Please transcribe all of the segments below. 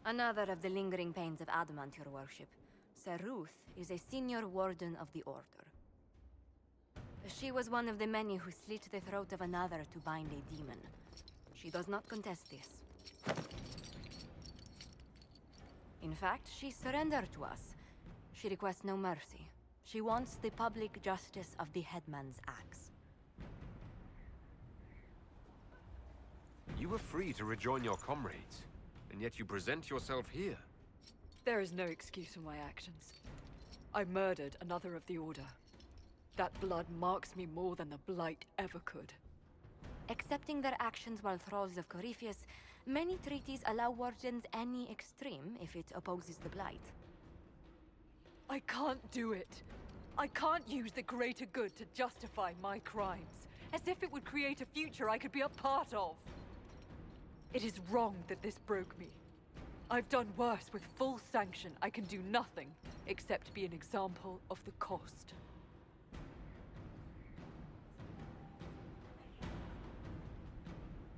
Another of the lingering pains of Adamant, your worship. Sir Ruth is a senior warden of the Order. She was one of the many who slit the throat of another to bind a demon. She does not contest this. In fact, she surrendered to us. She requests no mercy. She wants the public justice of the headman's axe. You were free to rejoin your comrades, and yet you present yourself here. There is no excuse for my actions. I murdered another of the Order. That blood marks me more than the Blight ever could. Accepting their actions while thralls of Corypheus, many treaties allow wardens any extreme if it opposes the Blight. I can't do it. I can't use the greater good to justify my crimes, as if it would create a future I could be a part of. It is wrong that this broke me. I've done worse with full sanction. I can do nothing except be an example of the cost.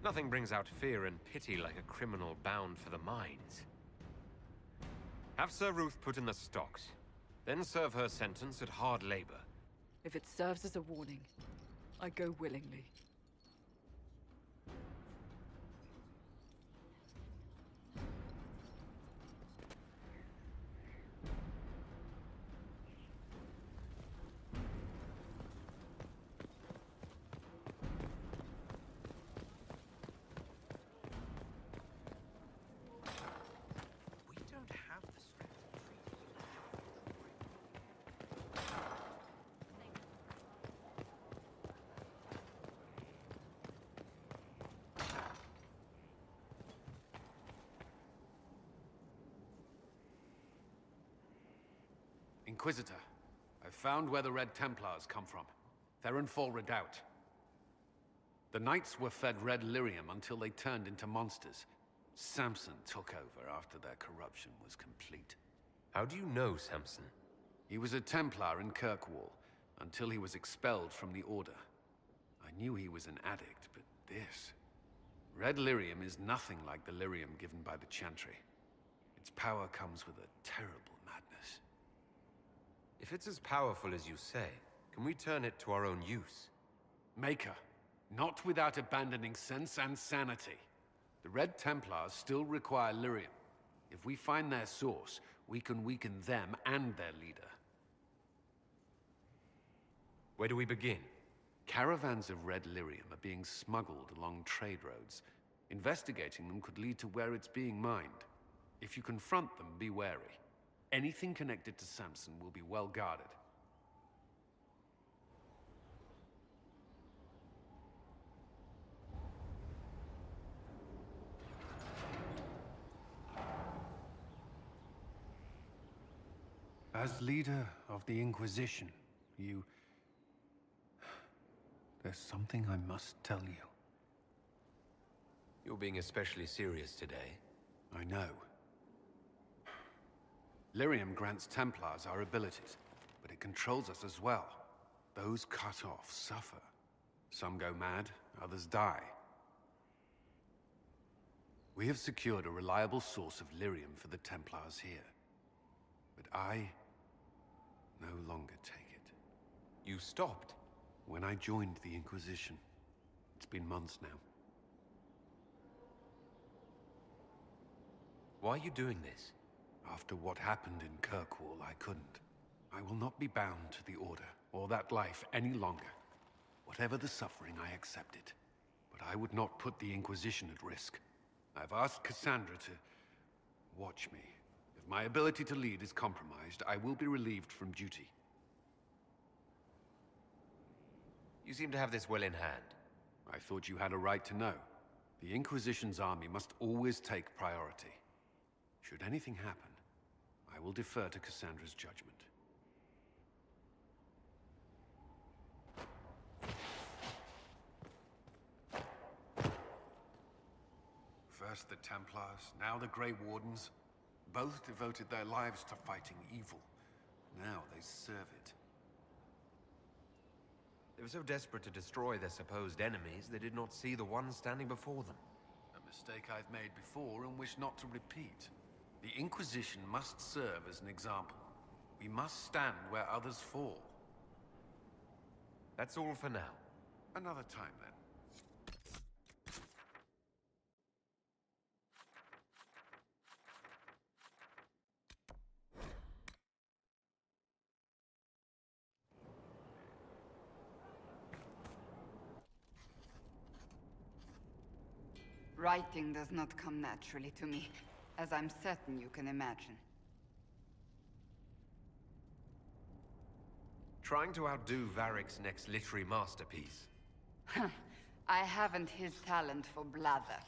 Nothing brings out fear and pity like a criminal bound for the mines. Have Sir Ruth put in the stocks, then serve her sentence at hard labor. If it serves as a warning, I go willingly. Inquisitor, I've found where the Red Templars come from. Therenfall Redoubt. The Knights were fed red lyrium until they turned into monsters. Samson took over after their corruption was complete. How do you know Samson? He was a Templar in Kirkwall, until he was expelled from the Order. I knew he was an addict, but this... Red lyrium is nothing like the lyrium given by the Chantry. Its power comes with a terrible madness. If it's as powerful as you say, can we turn it to our own use? Maker, not without abandoning sense and sanity. The Red Templars still require lyrium. If we find their source, we can weaken them and their leader. Where do we begin? Caravans of red lyrium are being smuggled along trade roads. Investigating them could lead to where it's being mined. If you confront them, be wary. Anything connected to Samson will be well guarded. As leader of the Inquisition, there's something I must tell you. You're being especially serious today. I know. Lyrium grants Templars our abilities, but it controls us as well. Those cut off suffer. Some go mad, others die. We have secured a reliable source of lyrium for the Templars here. But I no longer take it. You stopped? When I joined the Inquisition. It's been months now. Why are you doing this? After what happened in Kirkwall, I couldn't. I will not be bound to the Order, or that life any longer. Whatever the suffering, I accept it. But I would not put the Inquisition at risk. I've asked Cassandra to watch me. If my ability to lead is compromised, I will be relieved from duty. You seem to have this well in hand. I thought you had a right to know. The Inquisition's army must always take priority. Should anything happen, I will defer to Cassandra's judgment. First the Templars, now the Grey Wardens. Both devoted their lives to fighting evil. Now they serve it. They were so desperate to destroy their supposed enemies, they did not see the one standing before them. A mistake I've made before and wish not to repeat. The Inquisition must serve as an example. We must stand where others fall. That's all for now. Another time, then. Writing does not come naturally to me, as I'm certain you can imagine. Trying to outdo Varric's next literary masterpiece. I haven't his talent for blather.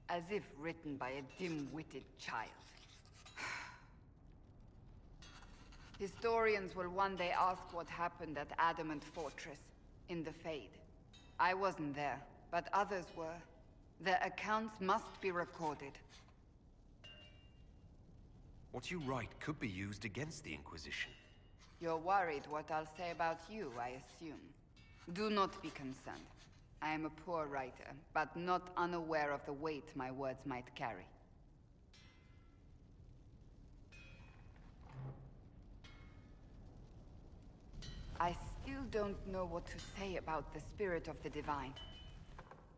As if written by a dim-witted child. Historians will one day ask what happened at Adamant Fortress, in the Fade. I wasn't there, but others were. Their accounts must be recorded. What you write could be used against the Inquisition. You're worried what I'll say about you, I assume. Do not be concerned. I am a poor writer, but not unaware of the weight my words might carry. I still don't know what to say about the spirit of the divine.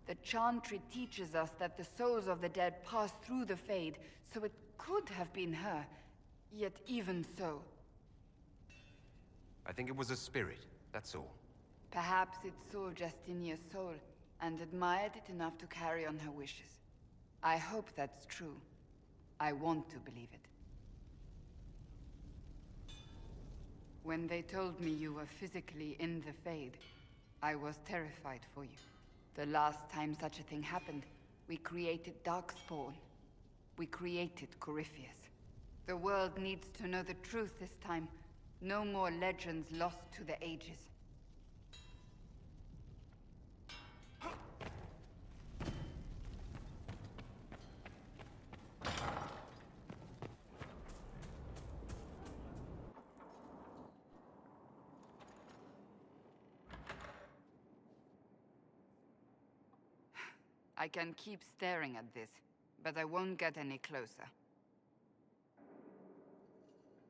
The Chantry teaches us that the souls of the dead pass through the Fade, so it could have been her. Yet even so... I think it was a spirit, that's all. Perhaps it saw Justinia's soul, and admired it enough to carry on her wishes. I hope that's true. I want to believe it. When they told me you were physically in the Fade, I was terrified for you. The last time such a thing happened, we created Darkspawn. We created Corypheus. The world needs to know the truth this time. No more legends lost to the ages. I can keep staring at this, but I won't get any closer.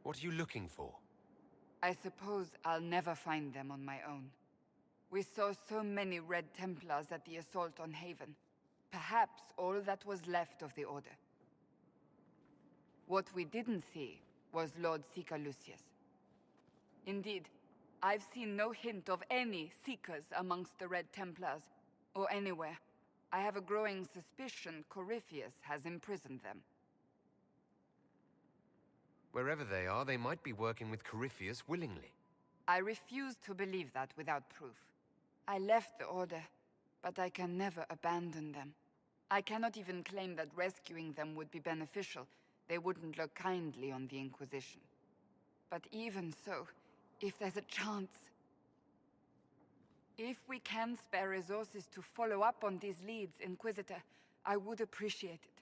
What are you looking for? I suppose I'll never find them on my own. We saw so many Red Templars at the assault on Haven. Perhaps all that was left of the Order. What we didn't see was Lord Seeker Lucius. Indeed, I've seen no hint of any Seekers amongst the Red Templars, or anywhere. I have a growing suspicion Corypheus has imprisoned them. Wherever they are, they might be working with Corypheus willingly. I refuse to believe that without proof. I left the Order, but I can never abandon them. I cannot even claim that rescuing them would be beneficial. They wouldn't look kindly on the Inquisition. But even so, if there's a chance... If we can spare resources to follow up on these leads, Inquisitor, I would appreciate it.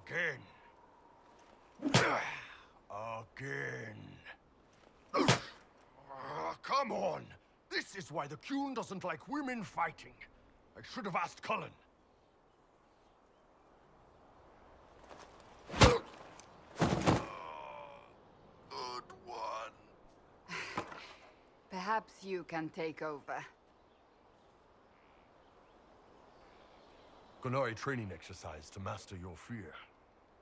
Again. Again. Come on! This is why the Qun doesn't like women fighting. I should have asked Cullen. Good one. Perhaps you can take over. Gunari training exercise to master your fear.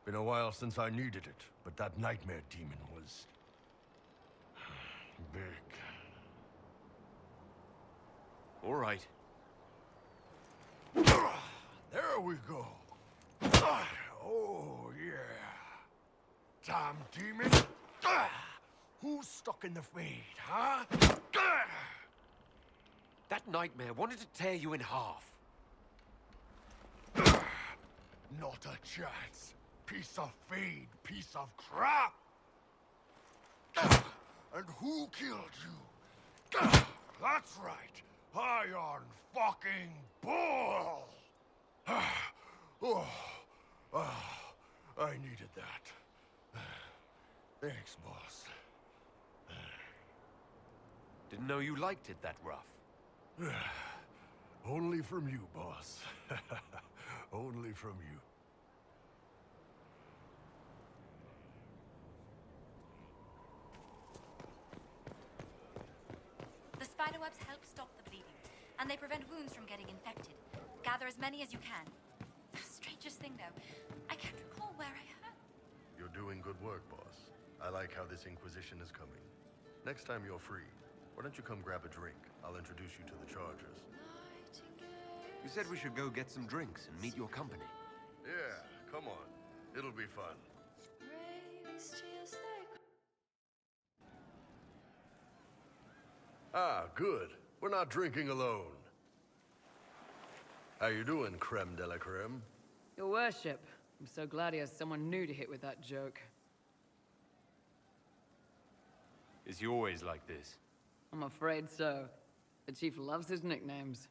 Been a while since I needed it, but that nightmare demon was... big. All right. There we go. Oh, yeah. Damn demon. Who's stuck in the Fade, huh? That nightmare wanted to tear you in half. Not a chance. Piece of feed, piece of crap! And who killed you? That's right. Iron fucking Bull! I needed that. Thanks, boss. Didn't know you liked it that rough. Only from you, boss. Only from you. The spiderwebs help stop the bleeding, and they prevent wounds from getting infected. Gather as many as you can. The strangest thing, though, I can't recall where I heard. You're doing good work, boss. I like how this Inquisition is coming. Next time you're free, why don't you come grab a drink? I'll introduce you to the Chargers. You said we should go get some drinks and meet your company. Yeah, come on. It'll be fun. Ah, good. We're not drinking alone. How you doing, creme de la creme? Your worship. I'm so glad he has someone new to hit with that joke. Is he always like this? I'm afraid so. The chief loves his nicknames.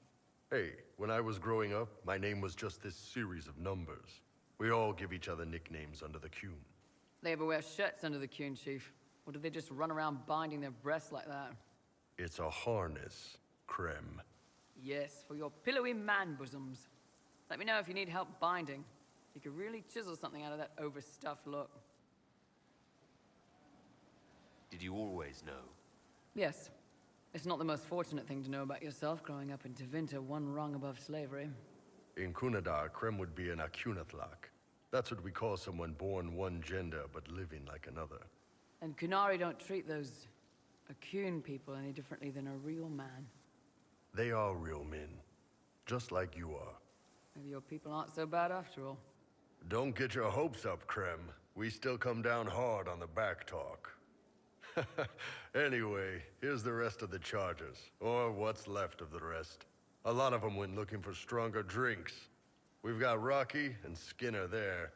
Hey, when I was growing up, my name was just this series of numbers. We all give each other nicknames under the Qun. They ever wear shirts under the Qun, chief? Or do they just run around binding their breasts like that? It's a harness, creme. Yes, for your pillowy man bosoms. Let me know if you need help binding. You could really chisel something out of that overstuffed look. Did you always know? Yes. It's not the most fortunate thing to know about yourself growing up in Tevinter, one rung above slavery. In Kunadar, creme would be an Akunatlak. That's what we call someone born one gender but living like another. And Kunari don't treat those Akun people any differently than a real man. They are real men, just like you are. Maybe your people aren't so bad after all. Don't get your hopes up, creme. We still come down hard on the back talk. Anyway, here's the rest of the Chargers, or what's left of the rest. A lot of them went looking for stronger drinks. We've got Rocky and Skinner there,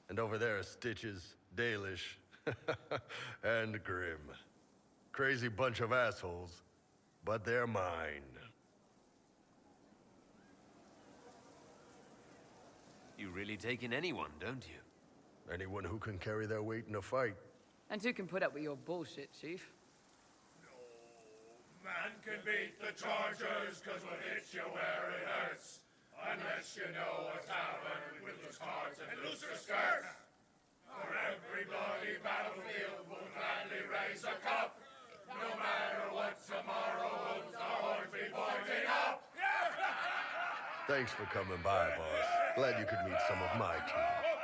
and over there are Stitches, Dalish, and Grim. Crazy bunch of assholes, but they're mine. You really take in anyone, don't you? Anyone who can carry their weight in a fight. And who can put up with your bullshit, chief? No man can beat the Chargers, cause we'll hit you where it hurts. Unless you know a tavern with loose cards and looser skirts. For every bloody battlefield, we'll gladly raise a cup. No matter what tomorrow holds, our horns be pointing up. Thanks for coming by, boss. Glad you could meet some of my team.